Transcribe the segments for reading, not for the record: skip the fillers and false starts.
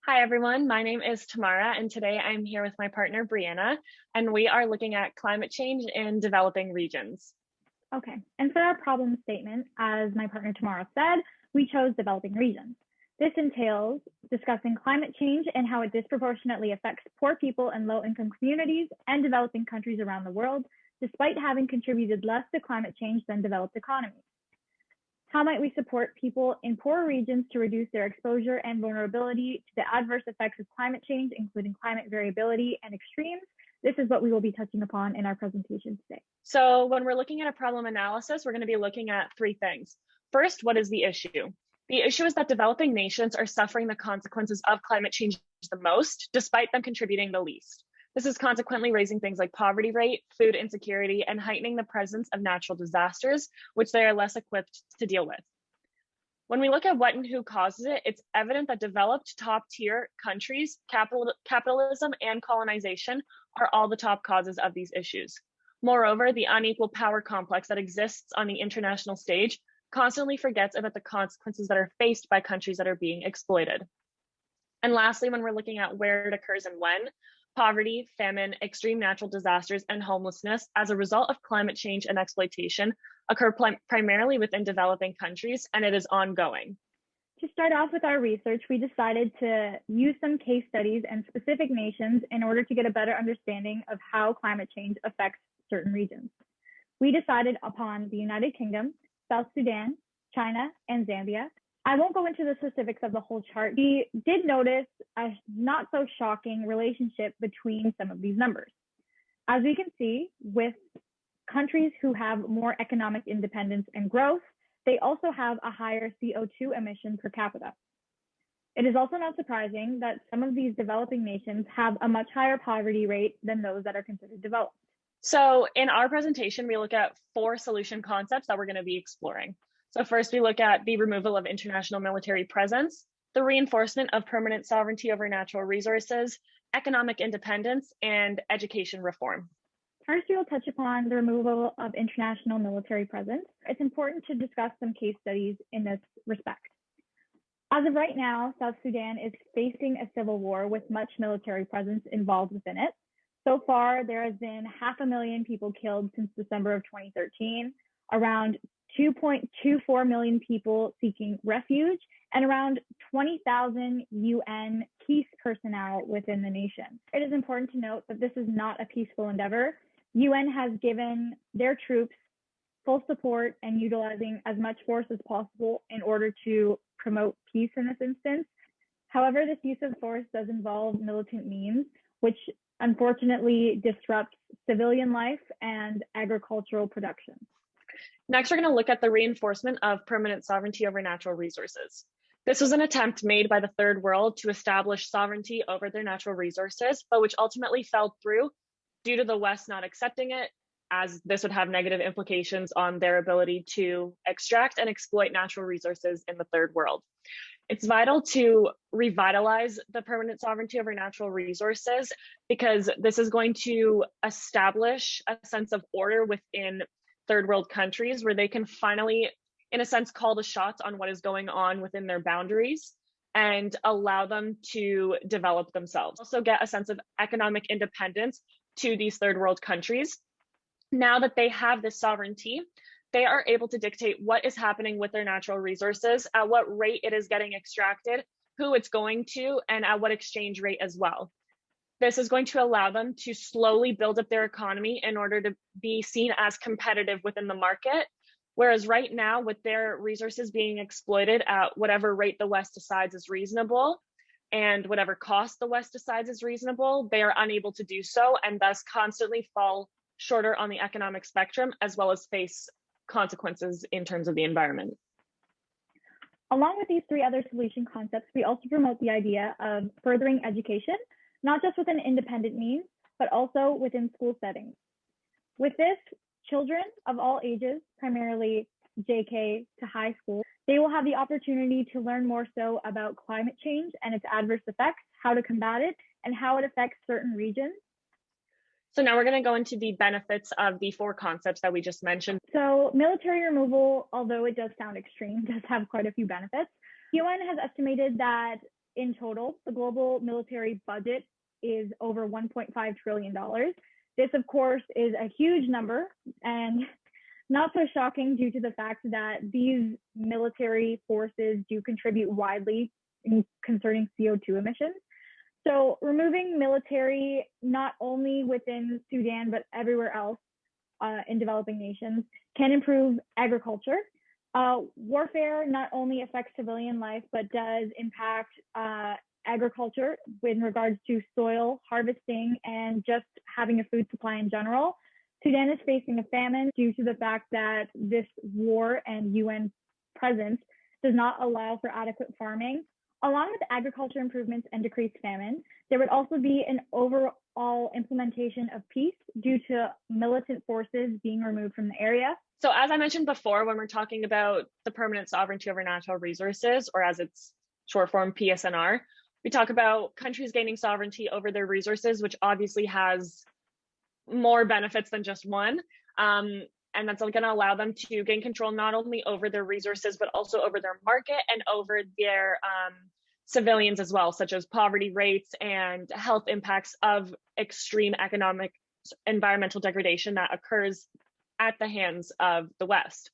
Hi, everyone. My name is Tamara, and today I'm here with my partner, Brianna, and we are looking at climate change in developing regions. Okay, and for our problem statement, as my partner Tamara said, we chose developing regions. This entails discussing climate change and how it disproportionately affects poor people and low-income communities and developing countries around the world, despite having contributed less to climate change than developed economies. How might we support people in poor regions to reduce their exposure and vulnerability to the adverse effects of climate change, including climate variability and extremes? This is what we will be touching upon in our presentation today. So when we're looking at a problem analysis, we're going to be looking at three things. First, what is the issue? The issue is that developing nations are suffering the consequences of climate change the most, despite them contributing the least. This is consequently raising things like poverty rate, food insecurity, and heightening the presence of natural disasters, which they are less equipped to deal with. When we look at what and who causes it, it's evident that developed top-tier countries, capitalism, and colonization are all the top causes of these issues. Moreover, the unequal power complex that exists on the international stage constantly forgets about the consequences that are faced by countries that are being exploited. And lastly, when we're looking at where it occurs and when, poverty, famine, extreme natural disasters, and homelessness as a result of climate change and exploitation occur primarily within developing countries, and it is ongoing. To start off with our research, we decided to use some case studies and specific nations in order to get a better understanding of how climate change affects certain regions. We decided upon the United Kingdom, South Sudan, China, and Zambia. I won't go into the specifics of the whole chart. We did notice a not so shocking relationship between some of these numbers. As we can see, with countries who have more economic independence and growth, they also have a higher CO2 emission per capita. It is also not surprising that some of these developing nations have a much higher poverty rate than those that are considered developed. So in our presentation, we look at four solution concepts that we're going to be exploring. So first, we look at the removal of international military presence, the reinforcement of permanent sovereignty over natural resources, economic independence, and education reform. First, we will touch upon the removal of international military presence. It's important to discuss some case studies in this respect. As of right now, South Sudan is facing a civil war with much military presence involved within it. So far, there has been 500,000 people killed since December of 2013, around 2.24 million people seeking refuge, and around 20,000 UN peace personnel within the nation. It is important to note that this is not a peaceful endeavor. UN has given their troops full support and utilizing as much force as possible in order to promote peace in this instance. However, this use of force does involve militant means, which unfortunately disrupts civilian life and agricultural production. Next, we're going to look at the reinforcement of permanent sovereignty over natural resources. This was an attempt made by the Third World to establish sovereignty over their natural resources, but which ultimately fell through due to the West not accepting it, as this would have negative implications on their ability to extract and exploit natural resources in the Third World. It's vital to revitalize the permanent sovereignty over natural resources because this is going to establish a sense of order within third world countries where they can finally, in a sense, call the shots on what is going on within their boundaries and allow them to develop themselves. Also get a sense of economic independence to these third world countries. Now that they have this sovereignty, they are able to dictate what is happening with their natural resources, at what rate it is getting extracted, who it's going to, and at what exchange rate as well. This is going to allow them to slowly build up their economy in order to be seen as competitive within the market. Whereas right now, with their resources being exploited at whatever rate the West decides is reasonable and whatever cost the West decides is reasonable, they are unable to do so and thus constantly fall shorter on the economic spectrum, as well as face consequences in terms of the environment. Along with these three other solution concepts, we also promote the idea of furthering education, not just within independent means, but also within school settings. With this, children of all ages, primarily JK to high school, they will have the opportunity to learn more so about climate change and its adverse effects, how to combat it, and how it affects certain regions. So now we're going to go into the benefits of the four concepts that we just mentioned. So military removal, although it does sound extreme, does have quite a few benefits. UN has estimated that in total, the global military budget is over $1.5 trillion. This, of course, is a huge number and not so shocking due to the fact that these military forces do contribute widely concerning CO2 emissions. So removing military, not only within Sudan, but everywhere else in developing nations, can improve agriculture. Warfare not only affects civilian life, but does impact agriculture in regards to soil harvesting and just having a food supply in general. Sudan is facing a famine due to the fact that this war and UN presence does not allow for adequate farming. Along with agriculture improvements and decreased famine, there would also be an overall implementation of peace due to militant forces being removed from the area. So as I mentioned before, when we're talking about the permanent sovereignty over natural resources, or as it's short form PSNR, we talk about countries gaining sovereignty over their resources, which obviously has more benefits than just one. And that's going to allow them to gain control not only over their resources, but also over their market and over their civilians as well, such as poverty rates and health impacts of extreme economic environmental degradation that occurs at the hands of the West.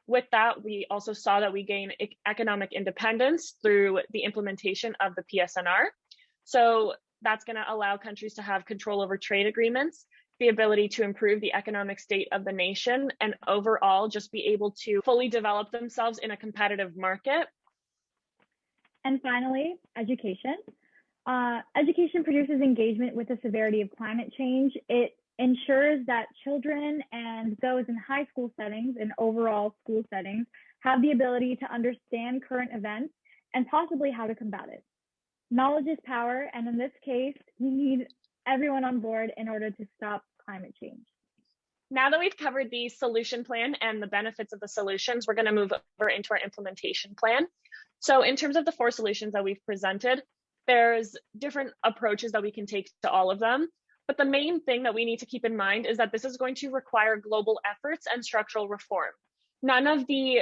With that, we also saw that we gain economic independence through the implementation of the PSNR. So that's going to allow countries to have control over trade agreements, the ability to improve the economic state of the nation, and overall just be able to fully develop themselves in a competitive market. And finally, education. Education produces engagement with the severity of climate change. It ensures that children and those in high school settings and overall school settings have the ability to understand current events and possibly how to combat it. Knowledge is power, and in this case, we need everyone on board in order to stop climate change. Now that we've covered the solution plan and the benefits of the solutions, we're going to move over into our implementation plan. So in terms of the 4 solutions that we've presented, there's different approaches that we can take to all of them. But the main thing that we need to keep in mind is that this is going to require global efforts and structural reform. None of the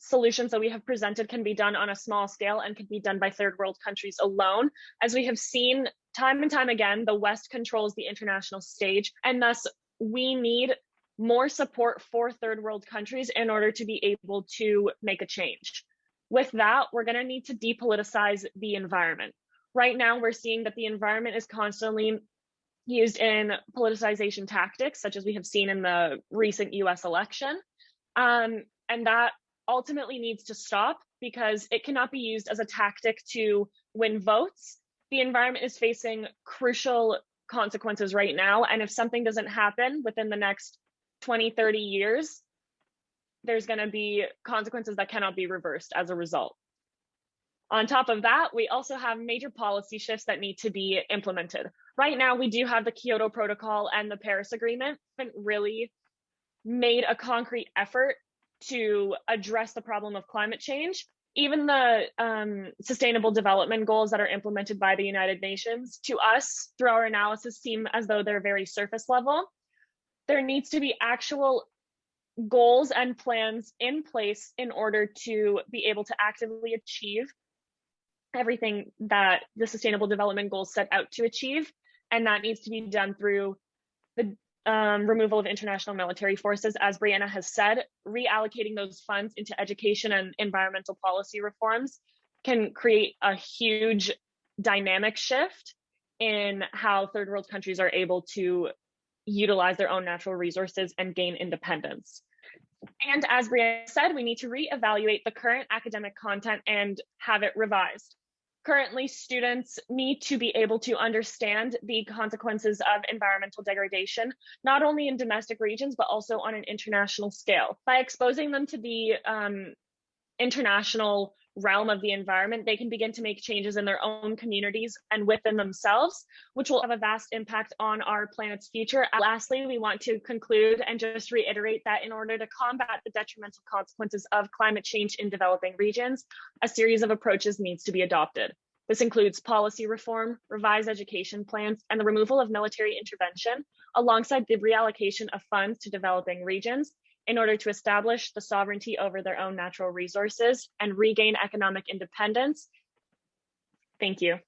solutions that we have presented can be done on a small scale and can be done by third world countries alone. As we have seen time and time again, the West controls the international stage, and thus we need more support for third world countries in order to be able to make a change. With that, we're going to need to depoliticize the environment. Right now, we're seeing that the environment is constantly used in politicization tactics, such as we have seen in the recent US election. And that ultimately needs to stop because it cannot be used as a tactic to win votes. The environment is facing crucial consequences right now. And if something doesn't happen within the next 20, 30 years, there's going to be consequences that cannot be reversed as a result. On top of that, we also have major policy shifts that need to be implemented. Right now, we do have the Kyoto Protocol and the Paris Agreement, haven't really made a concrete effort to address the problem of climate change. Even the Sustainable Development Goals that are implemented by the United Nations, to us, through our analysis, seem as though they're very surface level. There needs to be actual goals and plans in place in order to be able to actively achieve everything that the Sustainable Development Goals set out to achieve. And that needs to be done through the removal of international military forces. As Brianna has said, reallocating those funds into education and environmental policy reforms can create a huge dynamic shift in how third world countries are able to utilize their own natural resources and gain independence. And as Brianna said, we need to reevaluate the current academic content and have it revised. Currently, students need to be able to understand the consequences of environmental degradation, not only in domestic regions, but also on an international scale. By exposing them to the international realm of the environment, they can begin to make changes in their own communities and within themselves, which will have a vast impact on our planet's future. Lastly, we want to conclude and just reiterate that in order to combat the detrimental consequences of climate change in developing regions, a series of approaches needs to be adopted. This includes policy reform, revised education plans, and the removal of military intervention, alongside the reallocation of funds to developing regions, in order to establish the sovereignty over their own natural resources and regain economic independence Thank you.